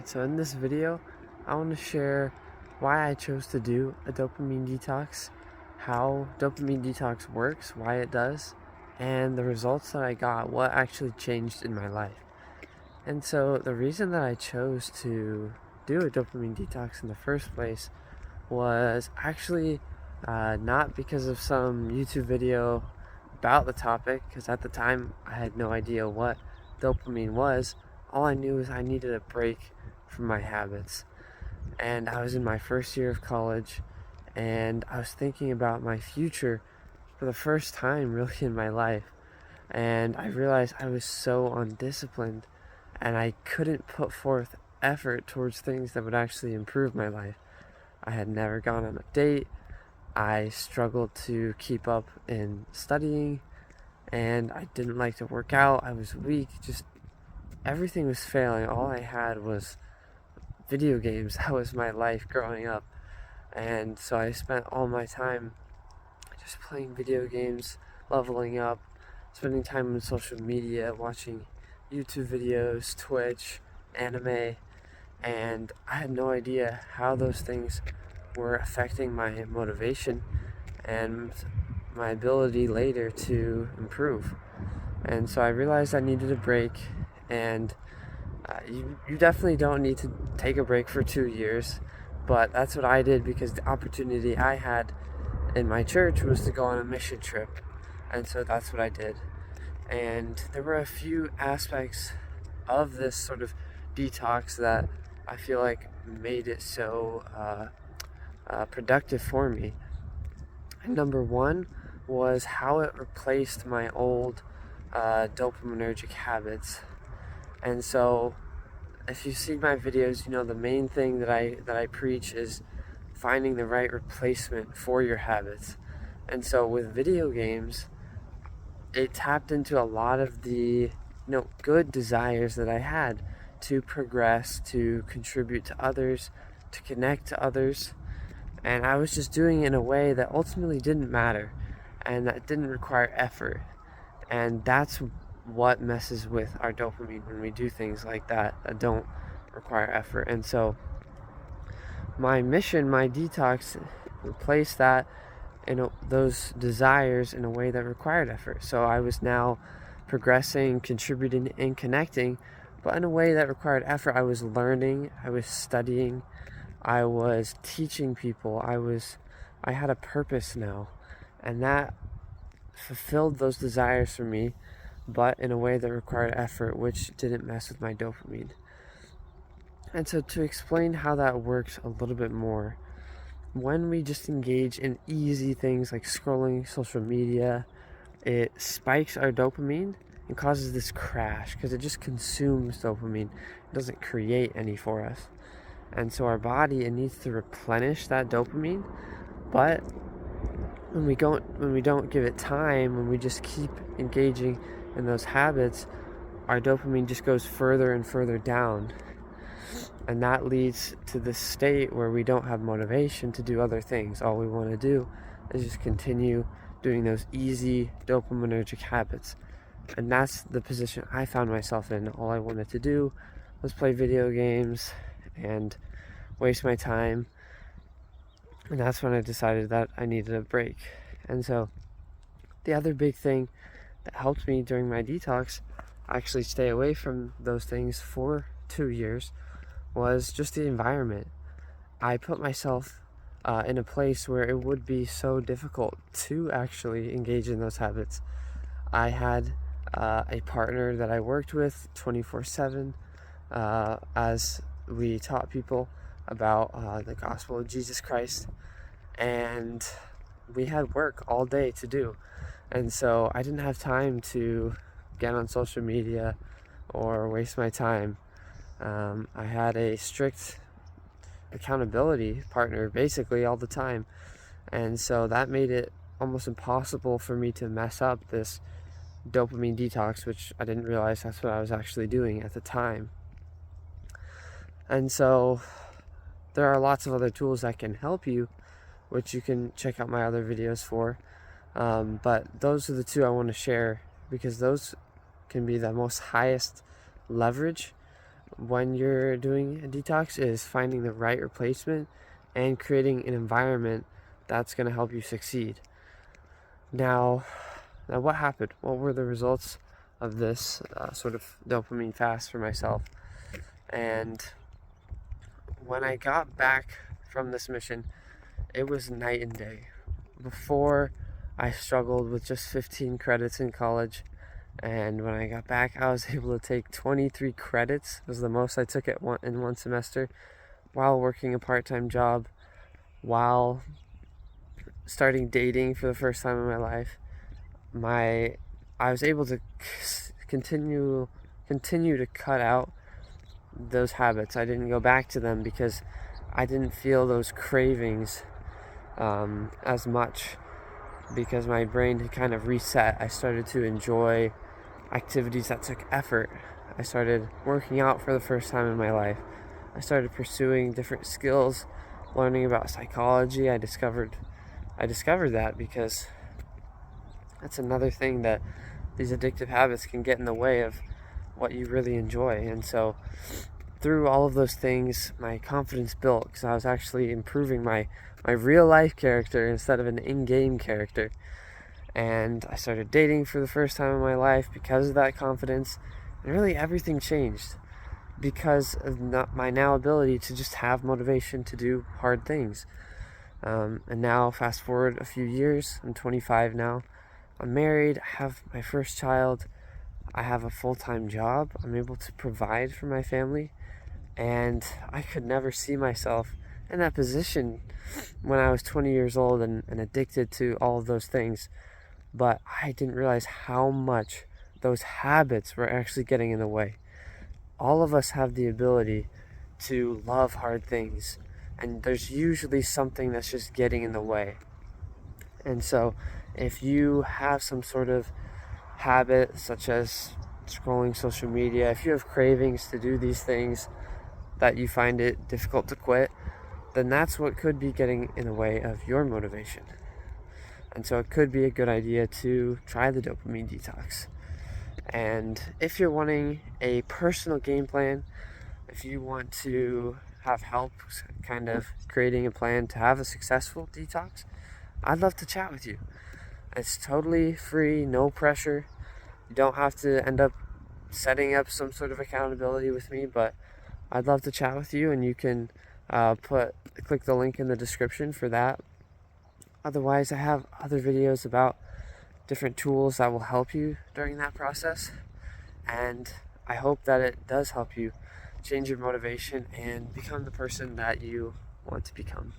So in this video, I want to share why I chose to do a dopamine detox, how dopamine detox works, why it does, and the results that I got, what actually changed in my life. And so the reason that I chose to do a dopamine detox in the first place was actually not because of some YouTube video about the topic, because at the time I had no idea what dopamine was. All I knew was I needed a break from my habits. And I was in my first year of college, and I was thinking about my future for the first time really in my life. And I realized I was so undisciplined, and I couldn't put forth effort towards things that would actually improve my life. I had never gone on a date. I struggled to keep up in studying, and I didn't like to work out. I was weak. Just everything was failing. All I had was video games. That was my life growing up. And so I spent all my time just playing video games, leveling up, spending time on social media, watching YouTube videos, Twitch, anime, and I had no idea how those things were affecting my motivation and my ability later to improve. And so I realized I needed a break, and you definitely don't need to take a break for 2 years, but that's what I did because the opportunity I had in my church was to go on a mission trip, and so that's what I did. And there were a few aspects of this sort of detox that I feel like made it so productive for me. And number one was how it replaced my old dopaminergic habits. And so, if you see my videos, you know the main thing that I preach is finding the right replacement for your habits. And so with video games, it tapped into a lot of the good desires that I had to progress, to contribute to others, to connect to others, and I was just doing it in a way that ultimately didn't matter and that didn't require effort. And that's what messes with our dopamine when we do things like that don't require effort. And so my mission, my detox, replaced that those desires in a way that required effort. So I was now progressing, contributing, and connecting, but in a way that required effort. I was learning, I was studying, I was teaching people. I had a purpose now, and that fulfilled those desires for me, but in a way that required effort, which didn't mess with my dopamine. And so to explain how that works a little bit more, when we just engage in easy things like scrolling social media, it spikes our dopamine and causes this crash because it just consumes dopamine. It doesn't create any for us. And so our body, it needs to replenish that dopamine, but when we don't give it time, when we just keep engaging in those habits, our dopamine just goes further and further down. And that leads to this state where we don't have motivation to do other things. All we want to do is just continue doing those easy dopaminergic habits. And that's the position I found myself in. All I wanted to do was play video games and waste my time. And that's when I decided that I needed a break. And so the other big thing that helped me during my detox actually stay away from those things for 2 years was just the environment. I put myself in a place where it would be so difficult to actually engage in those habits. I had a partner that I worked with 24/7 as we taught people about the gospel of Jesus Christ, and we had work all day to do. And so I didn't have time to get on social media or waste my time. I had a strict accountability partner basically all the time. And so that made it almost impossible for me to mess up this dopamine detox, which I didn't realize that's what I was actually doing at the time. And so there are lots of other tools that can help you, which you can check out my other videos for. But those are the two I want to share because those can be the most highest leverage, when you're doing a detox is finding the right replacement and creating an environment that's going to help you succeed. Now what happened? What were the results of this sort of dopamine fast for myself? And when I got back from this mission, it was night and day. Before, I struggled with just 15 credits in college, and when I got back, I was able to take 23 credits. It was the most I took in one semester, while working a part-time job, while starting dating for the first time in my life. I was able to continue to cut out those habits. I didn't go back to them because I didn't feel those cravings as much, because my brain had kind of reset. I started to enjoy activities that took effort. I started working out for the first time in my life. I started pursuing different skills, learning about psychology. I discovered that because that's another thing that these addictive habits can get in the way of what you really enjoy. And so through all of those things, my confidence built because I was actually improving my real life character instead of an in-game character. And I started dating for the first time in my life because of that confidence. And really everything changed because of my now ability to just have motivation to do hard things. And now fast forward a few years, I'm 25 now. I'm married, I have my first child, I have a full-time job, I'm able to provide for my family, and I could never see myself in that position when I was 20 years old and addicted to all of those things. But I didn't realize how much those habits were actually getting in the way. All of us have the ability to love hard things, and there's usually something that's just getting in the way. And so if you have some sort of habit, such as scrolling social media, if you have cravings to do these things that you find it difficult to quit, then that's what could be getting in the way of your motivation. And so it could be a good idea to try the dopamine detox. And if you're wanting a personal game plan, if you want to have help kind of creating a plan to have a successful detox, I'd love to chat with you. It's totally free, no pressure. You don't have to end up setting up some sort of accountability with me, but I'd love to chat with you, and you can click the link in the description for that. Otherwise, I have other videos about different tools that will help you during that process, and I hope that it does help you change your motivation and become the person that you want to become.